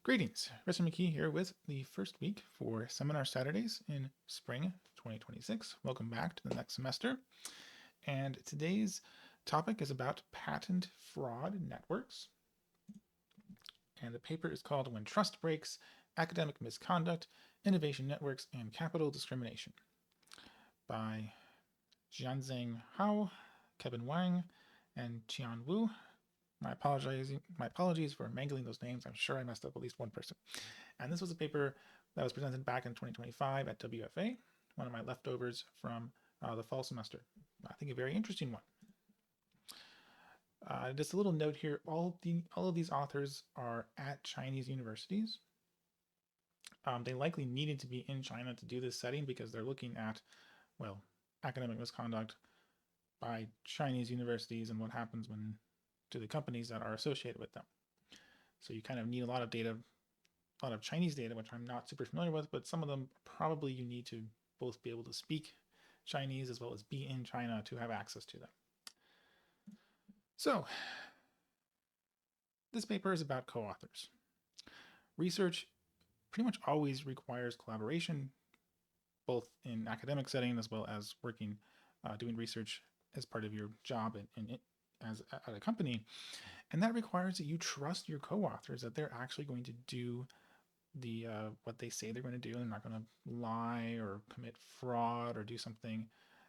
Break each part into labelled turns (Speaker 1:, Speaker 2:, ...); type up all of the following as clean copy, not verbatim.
Speaker 1: Greetings, Rusty McKee here with the first week for Seminar Saturdays in spring 2026. Welcome back to the next semester. And today's topic is about patent fraud networks. And the paper is called When Trust Breaks, Academic Misconduct, Innovation Networks, and Capital Discrimination by Jianxiang, Kebin Wang, and Tian. My apologies for mangling those names. I'm sure I messed up at least one person. And this was a paper that was presented back in 2025 at WFA, one of my leftovers from the fall semester. I think a very interesting one. Just a little note here: all of these authors are at Chinese universities. They likely needed to be in China to do this setting because they're looking at, well, academic misconduct by Chinese universities and what happens when to the companies that are associated with them. So you kind of need a lot of data, a lot of Chinese data, which I'm not super familiar with, but some of them probably you need to both be able to speak Chinese as well as be in China to have access to them. So this paper is about co-authors. Research pretty much always requires collaboration, both in academic setting as well as working, doing research as part of your job as at a company. And that requires that you trust your co-authors that they're actually going to do the what they say they're going to do. They're not going to lie or commit fraud or do something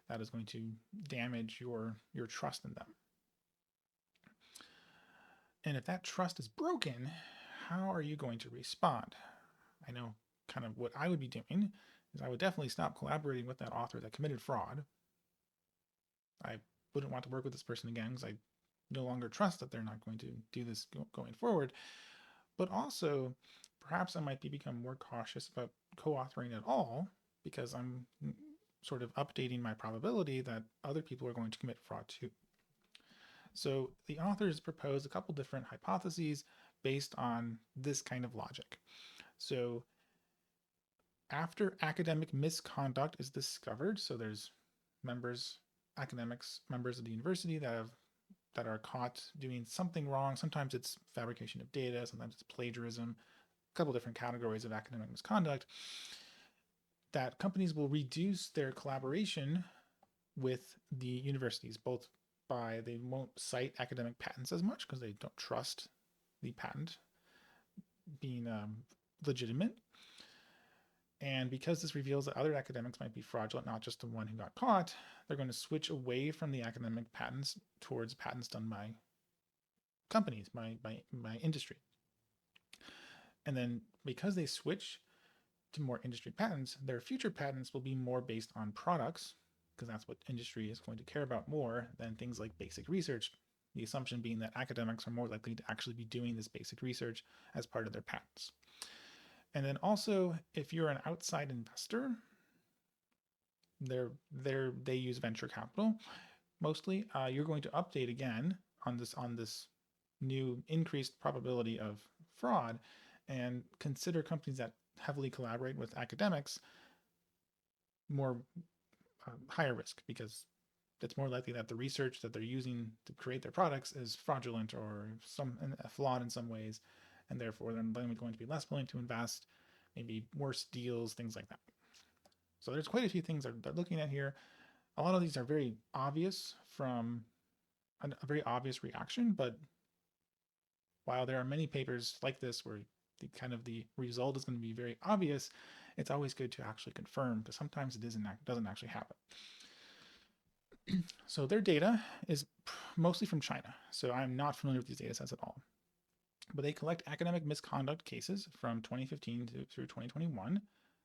Speaker 1: that is going to damage your trust in them. And if that trust is broken, how are you going to respond? I know kind of what I would be doing is I would definitely stop collaborating with that author that committed fraud. I wouldn't want to work with this person again because I no longer trust that they're not going to do this going forward. But also, perhaps I might become more cautious about co-authoring at all because I'm sort of updating my probability that other people are going to commit fraud too. So the authors propose a couple different hypotheses based on this kind of logic. So after academic misconduct is discovered, so there's members of the university that are caught doing something wrong. Sometimes it's fabrication of data, sometimes it's plagiarism, a couple different categories of academic misconduct, that companies will reduce their collaboration with the universities, both by they won't cite academic patents as much because they don't trust the patent being legitimate. And because this reveals that other academics might be fraudulent, not just the one who got caught, they're going to switch away from the academic patents towards patents done by companies, by industry. And then because they switch to more industry patents, their future patents will be more based on products, because that's what industry is going to care about more than things like basic research. The assumption being that academics are more likely to actually be doing this basic research as part of their patents. And then also, if you're an outside investor, they use venture capital mostly. You're going to update again on this new increased probability of fraud, and consider companies that heavily collaborate with academics more higher risk, because it's more likely that the research that they're using to create their products is fraudulent or flawed in some ways, and therefore they're going to be less willing to invest, maybe worse deals, things like that. So there's quite a few things they're looking at here. A lot of these are very obvious from a very obvious reaction, but while there are many papers like this where the result is going to be very obvious, it's always good to actually confirm, because sometimes it doesn't actually happen. So their data is mostly from China, so I'm not familiar with these data sets at all. But they collect academic misconduct cases from 2015 through 2021.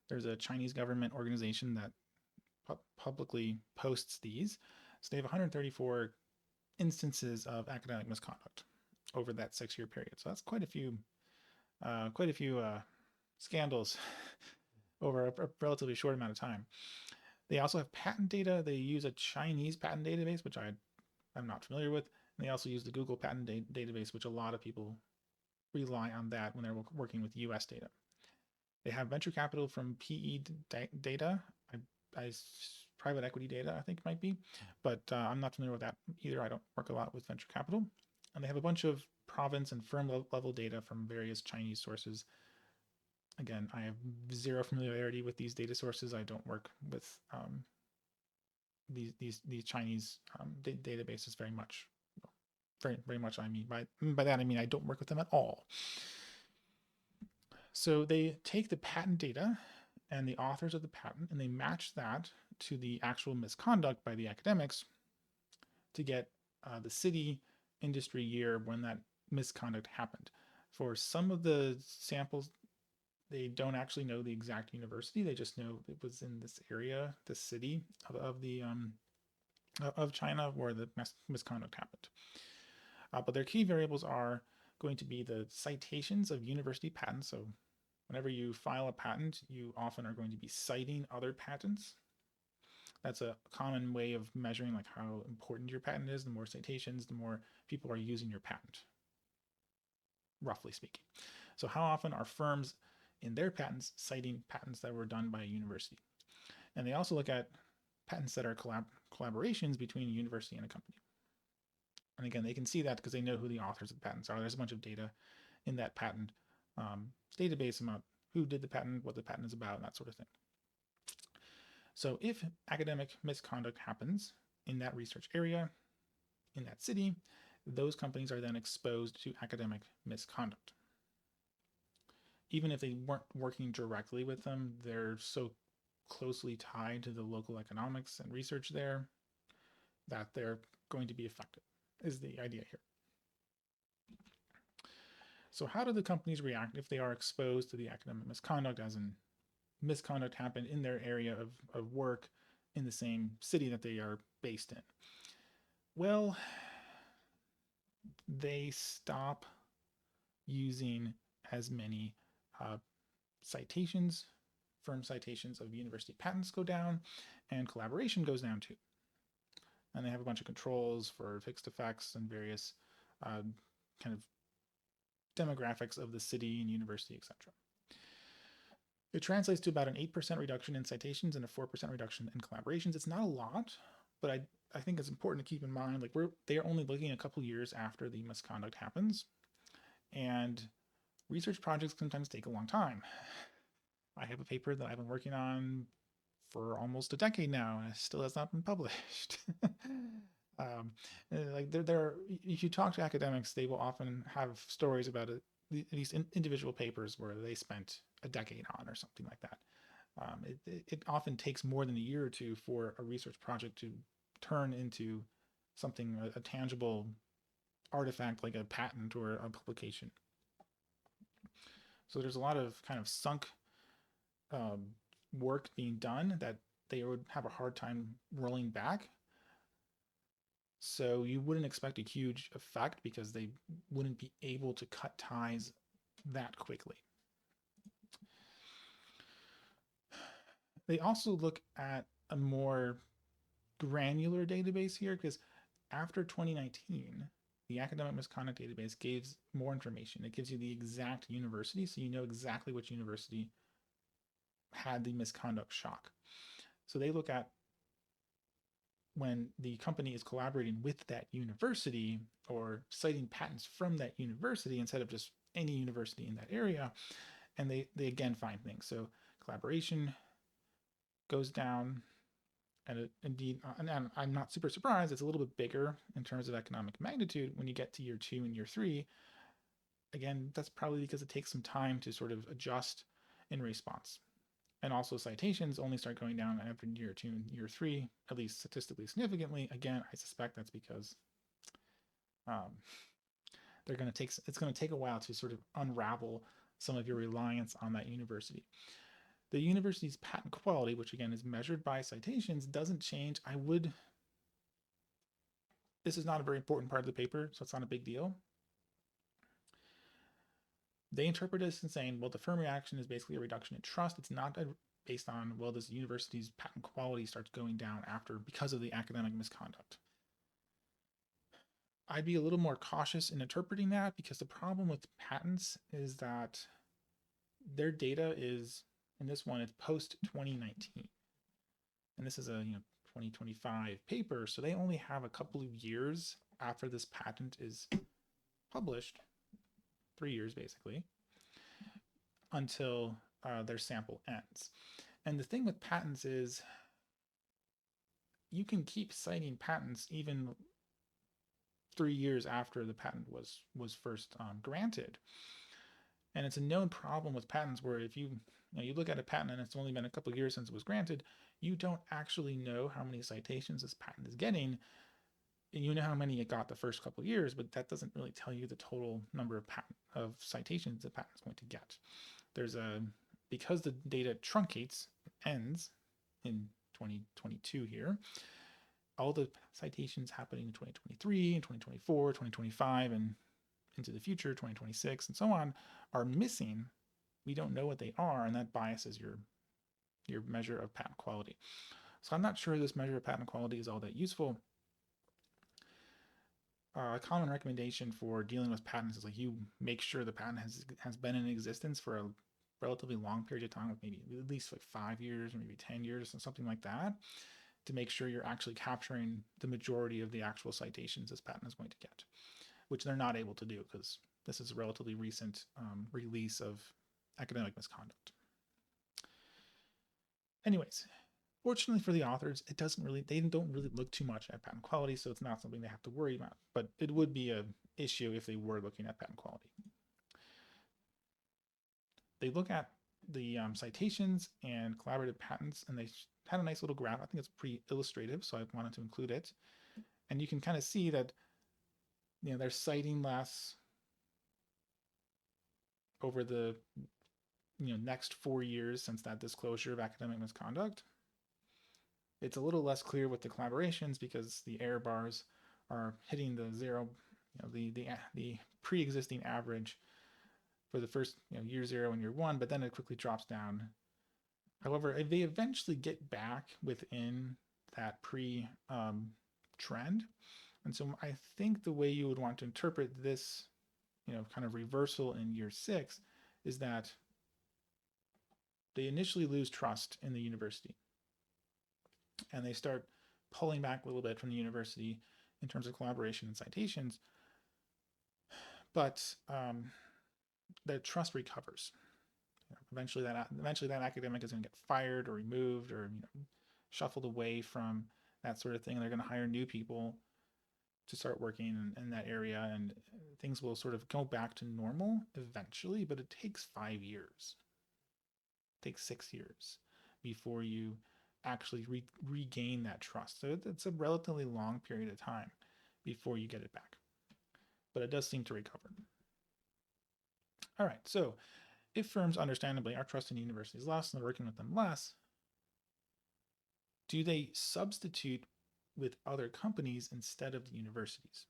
Speaker 1: There's a Chinese government organization that publicly posts these. So they have 134 instances of academic misconduct over that 6-year period. So that's quite a few scandals over a relatively short amount of time. They also have patent data. They use a Chinese patent database, which I'm not familiar with. And they also use the Google patent database, which a lot of people rely on that when they're working with US data. They have venture capital from PE data, private equity data, I think it might be, but I'm not familiar with that either. I don't work a lot with venture capital. And they have a bunch of province and firm level data from various Chinese sources. Again, I have zero familiarity with these data sources. I don't work with these Chinese databases very much. Very much. I mean by that I mean I don't work with them at all. So they take the patent data and the authors of the patent, and they match that to the actual misconduct by the academics to get the city, industry, year when that misconduct happened. For some of the samples, they don't actually know the exact university. They just know it was in this area, this city of China where the misconduct happened. But their key variables are going to be the citations of university patents. So whenever you file a patent, you often are going to be citing other patents. That's a common way of measuring like how important your patent is. The more citations, the more people are using your patent, roughly speaking. So how often are firms in their patents citing patents that were done by a university? And they also look at patents that are collaborations between a university and a company. And again, they can see that because they know who the authors of the patents are. There's a bunch of data in that patent database about who did the patent, what the patent is about, and that sort of thing. So if academic misconduct happens in that research area, in that city, those companies are then exposed to academic misconduct. Even if they weren't working directly with them, they're so closely tied to the local economics and research there that they're going to be affected, is the idea here. So how do the companies react if they are exposed to the academic misconduct, as in misconduct happened in their area of work in the same city that they are based in? Well, they stop using as many citations. Firm citations of university patents go down, and collaboration goes down too. And they have a bunch of controls for fixed effects and various kind of demographics of the city and university, etc. It translates to about an 8% reduction in citations and a 4% reduction in collaborations. It's not a lot, but I think it's important to keep in mind, like they are only looking a couple years after the misconduct happens, and research projects sometimes take a long time. I have a paper that I've been working on for almost a decade now, and it still has not been published. Like if you talk to academics, they will often have stories about these individual papers where they spent a decade on or something like that. It often takes more than a year or two for a research project to turn into something, a tangible artifact like a patent or a publication. So there's a lot of kind of sunk work being done that they would have a hard time rolling back. So you wouldn't expect a huge effect because they wouldn't be able to cut ties that quickly. They also look at a more granular database here because after 2019, the academic misconduct database gives more information. It gives you the exact university, so you know exactly which university had the misconduct shock. So they look at when the company is collaborating with that university or citing patents from that university instead of just any university in that area, and they again find things. So collaboration goes down, and indeed, and I'm not super surprised, it's a little bit bigger in terms of economic magnitude when you get to year 2 and year 3. Again, that's probably because it takes some time to sort of adjust in response. And also citations only start going down after year 2 and year 3, at least statistically significantly. Again, I suspect that's because it's going to take a while to sort of unravel some of your reliance on that university. The university's patent quality, which again is measured by citations, doesn't change. This is not a very important part of the paper, so it's not a big deal. They interpret this and saying, well, the firm reaction is basically a reduction in trust. It's not based on, well, this university's patent quality starts going down because of the academic misconduct. I'd be a little more cautious in interpreting that because the problem with patents is that their data is, in this one, it's post 2019. And this is a 2025 paper, so they only have a couple of years after this patent is published, 3 years basically, until their sample ends. And the thing with patents is you can keep citing patents even 3 years after the patent was first granted. And it's a known problem with patents where if you look at a patent and it's only been a couple of years since it was granted, you don't actually know how many citations this patent is getting. You know how many it got the first couple of years, but that doesn't really tell you the total number of citations the patent is going to get. Because the data truncates, ends in 2022 here, all the citations happening in 2023 and 2024, 2025, and into the future, 2026, and so on, are missing. We don't know what they are, and that biases your measure of patent quality. So I'm not sure this measure of patent quality is all that useful. A common recommendation for dealing with patents is like you make sure the patent has been in existence for a relatively long period of time, with maybe at least like 5 years or maybe 10 years or something like that, to make sure you're actually capturing the majority of the actual citations this patent is going to get, which they're not able to do because this is a relatively recent release of academic misconduct. Anyways, fortunately for the authors, they don't really look too much at patent quality, so it's not something they have to worry about. But it would be an issue if they were looking at patent quality. They look at the citations and collaborative patents, and they had a nice little graph. I think it's pretty illustrative, so I wanted to include it. And you can kind of see that they're citing less over the next 4 years since that disclosure of academic misconduct. It's a little less clear with the collaborations because the error bars are hitting the zero, the pre-existing average for the first year 0 and year 1, but then it quickly drops down. However, they eventually get back within that pre-trend. And so I think the way you would want to interpret this, kind of reversal in year 6 is that they initially lose trust in the university. And they start pulling back a little bit from the university in terms of collaboration and citations. But their trust recovers. Eventually that academic is going to get fired or removed or shuffled away from that sort of thing. They're going to hire new people to start working in that area, and things will sort of go back to normal eventually, but it takes 5 years. It takes 6 years before you actually regain that trust. So it's a relatively long period of time before you get it back. But it does seem to recover. All right, so if firms understandably are trusting universities less and they're working with them less, do they substitute with other companies instead of the universities?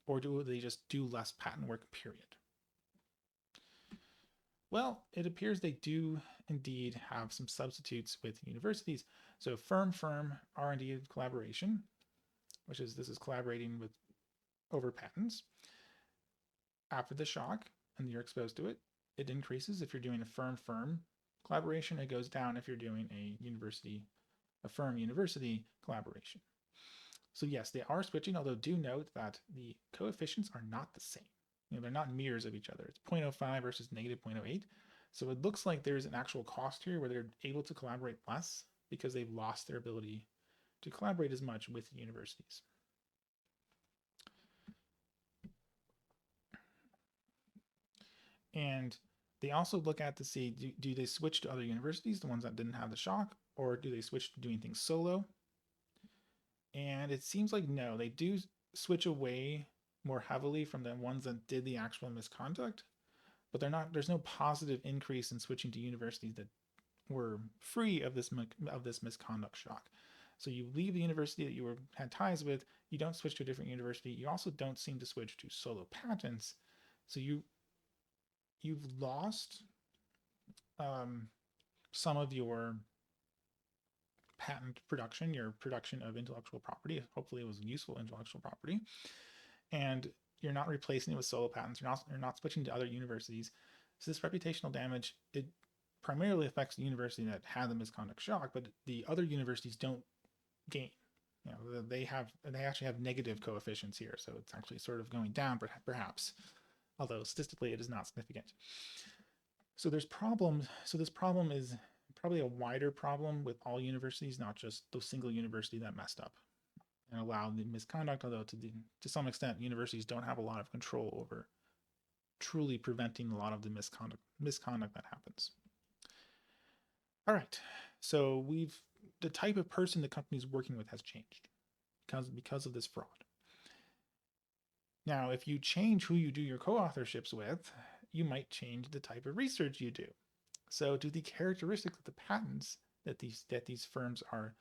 Speaker 1: Or do they just do less patent work, period? Well, it appears they do indeed have some substitutes with universities. So firm R&D collaboration, this is collaborating with over patents. After the shock and you're exposed to it, it increases if you're doing a firm collaboration. It goes down if you're doing a firm university collaboration. So yes, they are switching, although do note that the coefficients are not the same. They're not mirrors of each other. It's 0.05 versus negative 0.08. So it looks like there's an actual cost here where they're able to collaborate less because they've lost their ability to collaborate as much with universities. And they also look at to see, do they switch to other universities, the ones that didn't have the shock, or do they switch to doing things solo? And it seems like no, they do switch away more heavily from the ones that did the actual misconduct, but there's no positive increase in switching to universities that were free of this misconduct shock. So you leave the university that you had ties with, you don't switch to a different university, you also don't seem to switch to solo patents. So you've lost some of your patent production, your production of intellectual property. Hopefully it was useful intellectual property. And you're not replacing it with solo patents. You're not switching to other universities. So this reputational damage, it primarily affects the university that had the misconduct shock, but the other universities don't gain. They actually have negative coefficients here. So it's actually sort of going down perhaps. although statistically it is not significant. So there's problems. So this problem is probably a wider problem with all universities, not just the single university that messed up and allowed the misconduct, although to some extent universities don't have a lot of control over truly preventing a lot of the misconduct that happens. All right, so the type of person the company's working with has changed because of this fraud. Now, if you change who you do your co-authorships with, you might change the type of research you do. So, do the characteristics of the patents that these firms are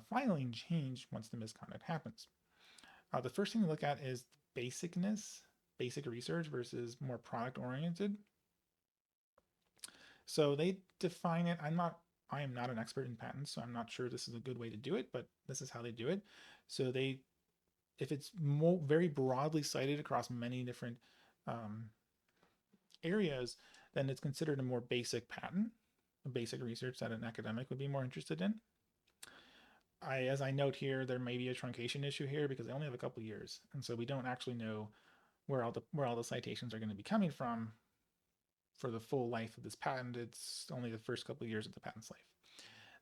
Speaker 1: filing change once the misconduct happens? The first thing to look at is basicness, basic research versus more product oriented. So they define it. I am not an expert in patents, so I'm not sure this is a good way to do it, but this is how they do it. So if it's very broadly cited across many different areas, then it's considered a more basic patent, a basic research that an academic would be more interested in. As I note here, there may be a truncation issue here because they only have a couple years, and so we don't actually know where all the citations are going to be coming from for the full life of this patent. It's only the first couple of years of the patent's life.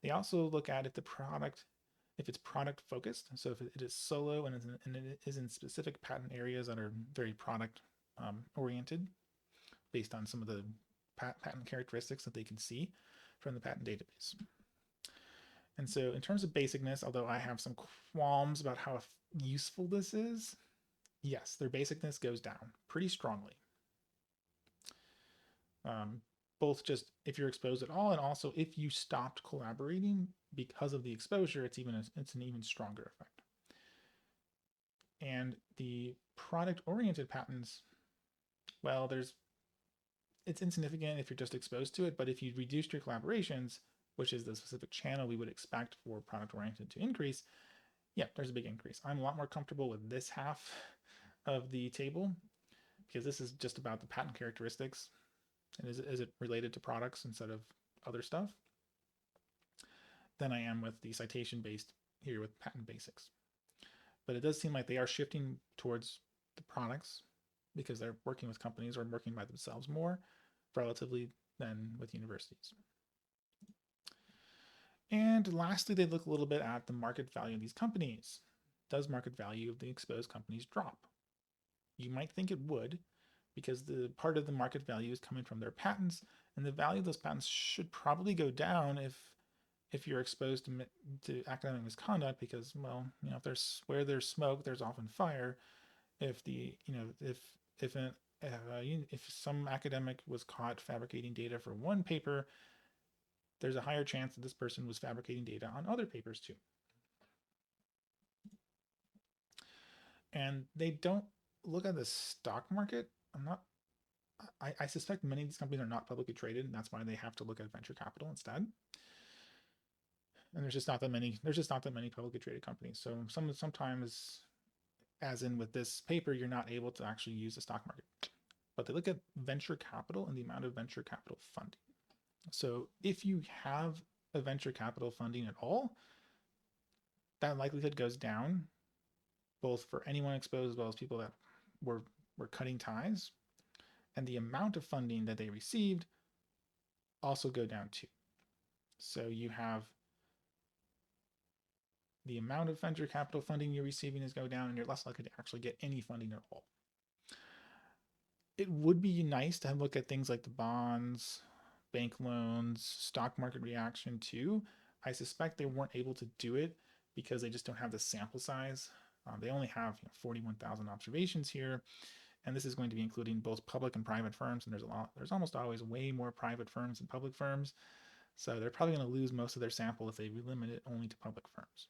Speaker 1: They also look at if it's product focused. So if it is solo and it is in specific patent areas that are very product oriented, based on some of the patent characteristics that they can see from the patent database. And so in terms of basicness, although I have some qualms about how useful this is, yes, their basicness goes down pretty strongly. Both just if you're exposed at all, and also if you stopped collaborating because of the exposure, it's an even stronger effect. And the product-oriented patents, well, it's insignificant if you're just exposed to it, but if you reduced your collaborations, which is the specific channel we would expect for product-oriented to increase, yeah, there's a big increase. I'm a lot more comfortable with this half of the table because this is just about the patent characteristics. And is it related to products instead of other stuff? Than I am with the citation based here with patent basics. But it does seem like they are shifting towards the products because they're working with companies or working by themselves more relatively than with universities. And lastly, they look a little bit at the market value of these companies. Does market value of the exposed companies drop? You might think it would, because the part of the market value is coming from their patents, and the value of those patents should probably go down if you're exposed to academic misconduct, because, well, where there's smoke, there's often fire. If some academic was caught fabricating data for one paper, there's a higher chance that this person was fabricating data on other papers too. And they don't look at the stock market. I suspect many of these companies are not publicly traded, and that's why they have to look at venture capital instead. And there's just not that many publicly traded companies. So sometimes, as in with this paper, you're not able to actually use the stock market. But they look at venture capital and the amount of venture capital funding. So if you have a venture capital funding at all, that likelihood goes down, both for anyone exposed as well as people that were cutting ties. And the amount of funding that they received also go down too. So you have the amount of venture capital funding you're receiving is go down, and you're less likely to actually get any funding at all. It would be nice to have a look at things like the bonds, bank loans, stock market reaction too. I suspect they weren't able to do it because they just don't have the sample size. They only have 41,000 observations here, and this is going to be including both public and private firms, and there's almost always way more private firms than public firms, so they're probably going to lose most of their sample if they limit it only to public firms.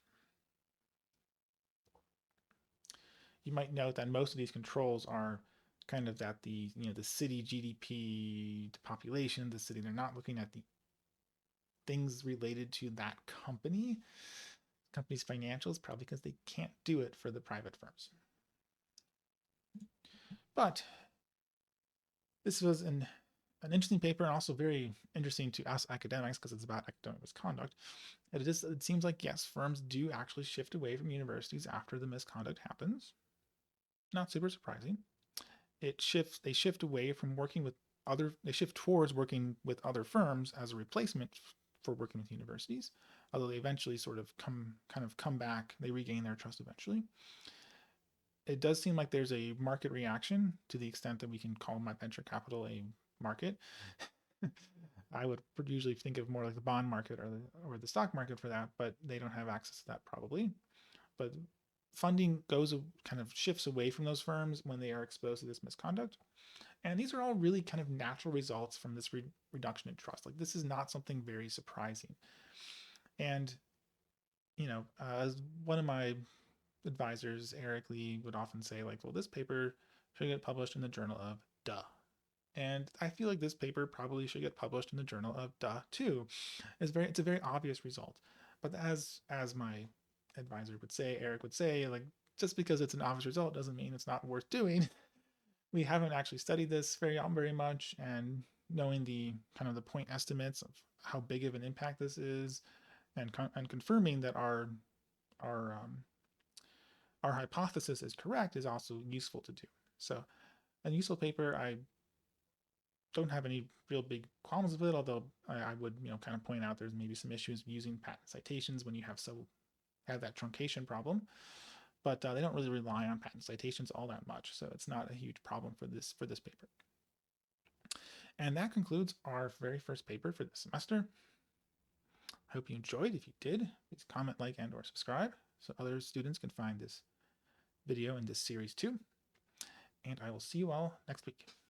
Speaker 1: You might note that most of these controls are kind of at the city GDP to population, the city. They're not looking at the things related to that company's financials, probably because they can't do it for the private firms. But this was an interesting paper, and also very interesting to us academics because it's about academic misconduct. It seems like, yes, firms do actually shift away from universities after the misconduct happens. Not super surprising. they shift away from working with they shift towards working with other firms as a replacement for working with universities, although they eventually sort of come back, they regain their trust eventually. It does seem like there's a market reaction to the extent that we can call my venture capital a market. I would usually think of more like the bond market or the stock market for that, but they don't have access to that probably. But funding kind of shifts away from those firms when they are exposed to this misconduct. And these are all really kind of natural results from this reduction in trust. Like this is not something very surprising. And as one of my advisors, Eric Lee, would often say, like, well, this paper should get published in the Journal of Duh. And I feel like this paper probably should get published in the Journal of Duh too. It's a very obvious result. But as my advisor would say, Eric would say, like, just because it's an obvious result doesn't mean it's not worth doing. We haven't actually studied this very much, and knowing the kind of the point estimates of how big of an impact this is, and confirming that our our hypothesis is correct is also useful to do. So, a useful paper, I don't have any real big qualms with it, although I would kind of point out there's maybe some issues using patent citations when you have that truncation problem. But they don't really rely on patent citations all that much, so it's not a huge problem for this paper. And that concludes our very first paper for this semester. I hope you enjoyed. If you did, please comment, like, and or subscribe so other students can find this video in this series too. And I will see you all next week.